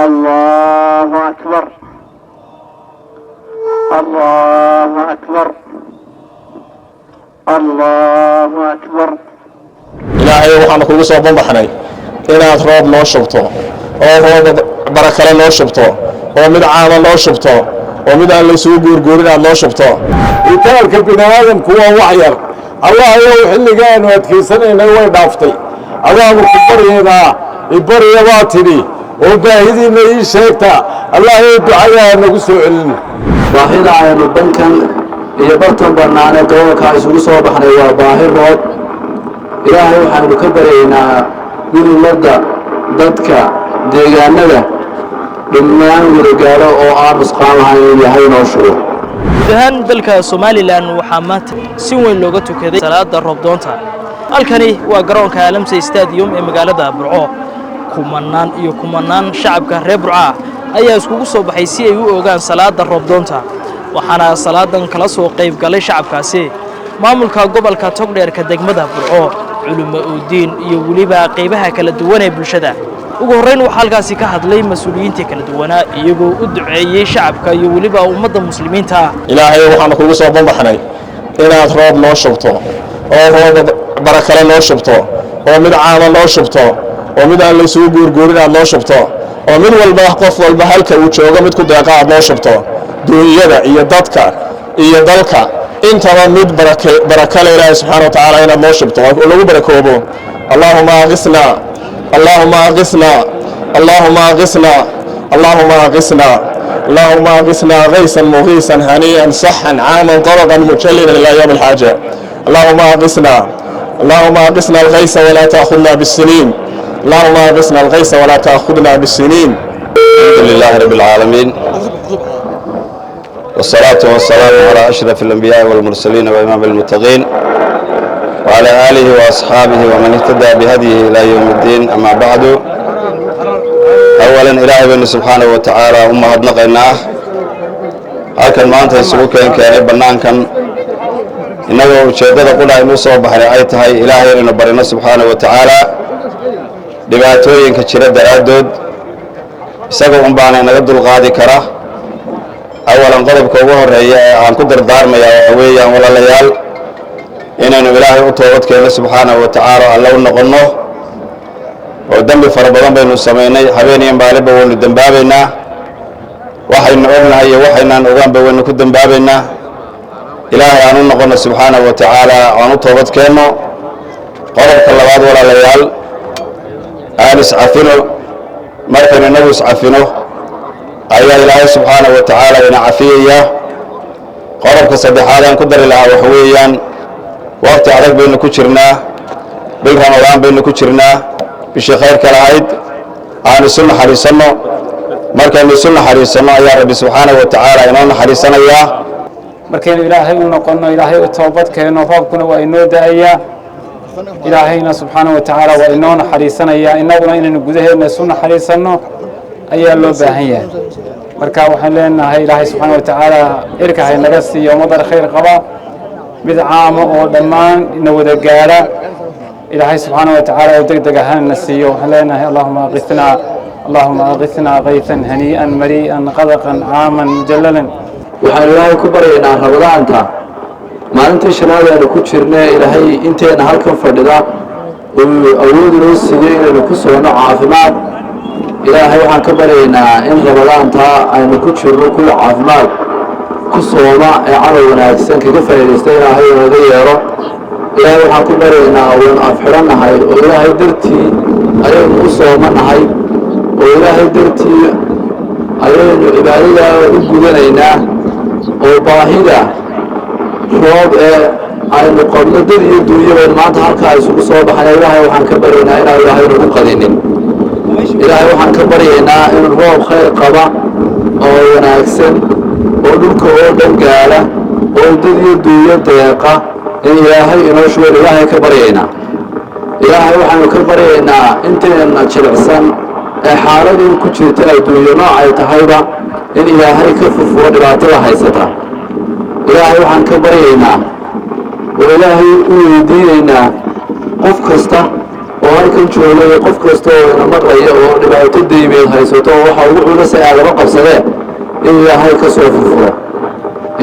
الله أكبر الله أكبر الله أكبر. إلهي وحنا كل صوب بحني إن أتراب نوشبته أو راب بركة نوشبته أو من عام نوشبته ومن اللي يسوق جورجورنا نوشبته. يتالك البناء كوا وعير الله يروح اللي كان وتكسرنا إنه يضافتي الله مكبر هنا يبر يواتني وباهدي ما يشهكتا الله يدعي نقصه علم باهدا عين البنكن يبرتم برنامج دوك عايزوا صوب حنا وباهر رود إلهي وحنا مكبرينا من المدة ضدك ديجاننا لما ورجاله أو عابس قامها يهاي نشرو. دهان دلك سوماليلاند waxaa maanta si weyn looga tukaday salaada roobdoonta halkani waa garoonka Alamsey Stadium ee magaalada Burco kumanaan shacabka reer Burco ayaa iskugu soo baxay si ay u ogaan salaada roobdoonta waxaana salaadan kala soo qayb galay shacabkaasi maamulka gobolka Togdheerka degmada Burco culimo oo diin iyo waliba qaybaha kala duwan ee bulshada ugu horeyn waxa halkaasi ka hadlay mas'uuliyiinta kala duwan iyagoo u duceeyay shacabka iyo waliba ummadda muslimiinta. Ilaahay waxaan kugu soo banbaxnay inaad roob noo shubto oo roob baraka noo shubto oo mid caama noo shubto oo mid aan la isugu guurguurin noo shubto oo mid walba qof walba halka uu joogo mid ku deeqaa noo shubto dunyada iyo dadka iyo dalka intaba mid baraka Ilaahay subhanahu wa ta'ala inaad noo shubto oo lagu barakoobo. Allahumma aghithna اللهم أغثنا اللهم أغثنا اللهم أغثنا اللهم أغثنا غيثا مغيثا هنيئا صحا عاما طرقا مجللا إلى يوم الحاجة. اللهم أغثنا اللهم أغثنا الغيث ولا تأخذنا بالسنين اللهم أغثنا الغيث ولا تأخذنا بالسنين. الحمد لله رب العالمين والصلاة والسلام على أشرف الأنبياء والمرسلين وإمام المتقين وعلى آله وأصحابه ومن اهتدى بهديه إلى يوم الدين. أما بعد أولا إلهي بن سبحانه وتعالى أمهد نقيناه halkan maanta isugu keenay banaankan inagoo ujeedada qulaa inuu soo baxay ay tahay Ilaahay inuu barino subhanahu wa ta'ala dhibaatooyinka jira daraadood isagoo baana naga dulqaadi kara. awalan qodobka ugu horeeya ee aan ku dardaarmayaa waxa weeyaan walaalayaal inaynu Ilaahay u toobadkeeno subhanahu wa ta'ala alla u noqono oo dambi fara badan baynu sameynay habeenayeen baaliba waynu dambaabeynaa waxaynu ognahay iyo waxaynaan ogaanba waynu ku dambaabeynaa. Ilaahay aanu noqono subhanahu wa ta'ala aanu toobadkeeno. qodobka labaad walaalayaal aan iscafino markaynu nagu iscafino ayaa Ilaahay subhanahu wa ta'ala ina cafiyaya. qodobka saddexaad aan ku dari lahaa waxa weeyaan waqti adag baynu ku jirnaa bil Ramadaan baynu ku jirnaa bishii khayrka lahayd aan isu naxariisano markaynu isu naxariisano ayaa Rabbi subhanahu wa ta'ala inoo naxariisanaya. markaynu Ilaahay u noqono Ilaahay u toobadkeeno roobkuna waa inoo da'aya Ilaahayna subhanahu wa ta'ala waa inoo naxariisanaya inaguna inaynu gudaheena isu naxariisano ayaa loo baahan yahay. marka waxaan leenahay Ilaahay subhanahu wa ta'ala irka hay naga siiyo ummadda khayr qaba mid caamo oo dhammaan ina wada gaara Ilaahay subhanahu wa ta'ala oo degdeg ahaan nasiyo halena Allahumma aghithna ghaythan hani'an mari'an qadaqan aaman mujallalan. waxaan Ilaahay ku baryaynaa Ramadaanka maalintii shanaad ku jirnay Ilaahay inteena halkan fadhida oo awood loo siiyay inaynu ku soono caafimaad. Ilaahay waxaan ka baryaynaa in Ramadaanta aynu ku jirno kullu caafimaad ku sooma ee camal wanaagsan kaga faa'iideysta Ilaahay naga yeero. Ilaahay waxaan ku baryaynaa waan afxiranahay oo Ilaahay dartii ayaynu u soomanahay oo Ilaahay dartii ayaynu cibaadada u gudanaynaa oo baahida roob ee aynu qabno dad iyo dunyaba maanta halka isugu soo baxay. Ilaahay waxaan ka baryaynaa inaan Ilaahay nagu qadinin. Ilaahay waxaan ka baryaynaa in roob khayr qaba oo wanaagsan oo dhulka oo dhan gaala oo dad iyo dunya deeqa in Ilaahay inoo shubo. Ilaahay ka baryaynaa. Ilaahay waxaan ka baryaynaa inteena jilicsan ee xaaladii ku jirta adduunyo noocay tahayba in Ilaahay ka furfuro dhibaatada haysata. Ilaahay waxaan ka baryaynaa oo Ilaahay u weydiinaynaa qof kasta halkan joogay qof kasta oo ina maqlaya oo dhibaato deymeed haysato waxa ugu culusay aadaba qabsadeen in ilaahay ka soo furfuro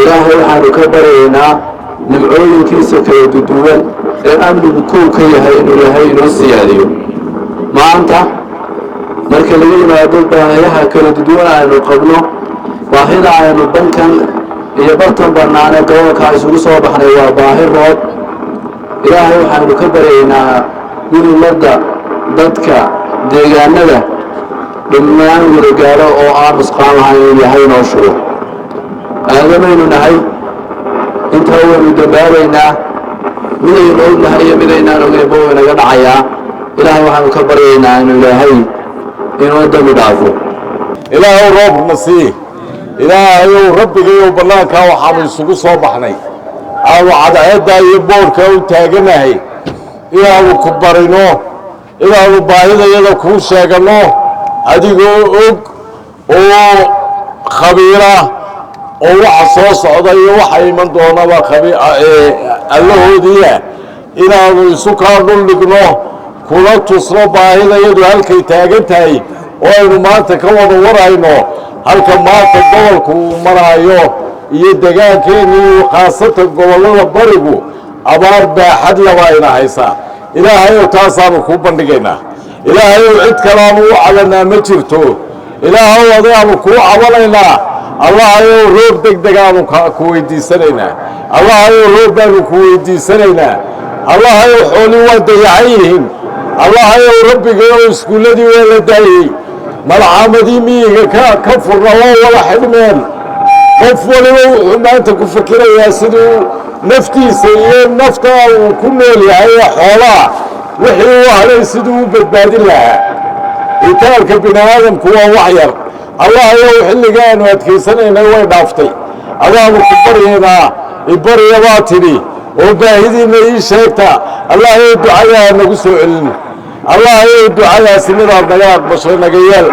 ilaahay waxaanu ka baryaynaa nimcooyinkiisa kala duwan ee amnigu kow ka yahay inuu ilaahay inoo siyaadiyo maanta marka laga yimaado baahiyaha kala duwan aynu qabno baahida aynu bankan iyo bartan bannaan ee gobolka isugu soo baxnay waa baahi roob ilaahay waxaanu ka baryaynaa in ummadda dadka deegaanada dhammaan waragaalo oo aan nusqaan lahayn ilaahay noo shugo aadamaynu nahay intaa waynu dambaabaynaa midaynu ognahay iyo midaynaan ogeynba wuu inaga dhacayaa ilaahay waxaanu ka baryaynaa inuu ilaahay inuu dambi dhaafo ilaahow roobna sii ilaahayow rabbigayow bannaankaa waxaanu isugu soo baxnay aanu cadceeddaa iyo boodhkaa u taaganahay inaanu ku barino inaanu baahidayada kuu sheeganno adigoo og oo khabiira oo waxa soo socda iyo waxa iman doonaba allahoodiia inaanu isu kaa dhuldhigno kula tusno baahidayadu halkay taagan tahay oo aynu maanta ka wada warayno halka maanta gobolku uu maraayo iyo degaankeennii khaasatan gobollada barigu abaar baaxad laba ayna haysaa ilaahayow taasaanu kuu bandhigaynaa ilaahayow cid kalaanu u cabanaa ma jirto ilaahow adaanu kuu cabanaynaa allahayow roob degdegaanu ku weydiisanaynaa allahayow roob baanu ku weydiisanaynaa allahayow xoolii waa dayacan yihiin allahayow rabbigayow iskuulladii waa la daayey malcaamadii miyiga ka furna waa wada xidhmeen qof waliba wuxuu maanta ku fakirayaa siduu naftiisa iyo nafta uu ku nool yahay ee xoolaha wixii u hadhay siduu u badbaadin lahaa itaalka bini aadamku waa wax yar allahayow xilligaanu adkaysanaynay way dhaaftay adaanu ku baryaynaa ibarya baa tidhi oo baahidiinna ii sheegta allahayow ducadaa nagu soo celin allahayow ducadaasi midaad naga aqbashay naga yeel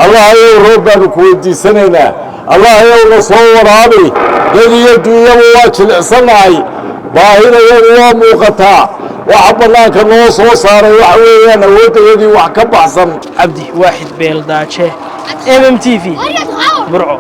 allahayow roob baanu ku weydiisanaynaa allahayow na soo waraabi dad iyo duunyaba waa jilicsannahay baahidayadu waa muuqataa waxa bannaanka noo soo saaray waxa weeyaan awooddayadii wax ka baxsan cabdi waaxid beeldaaje MM TV burco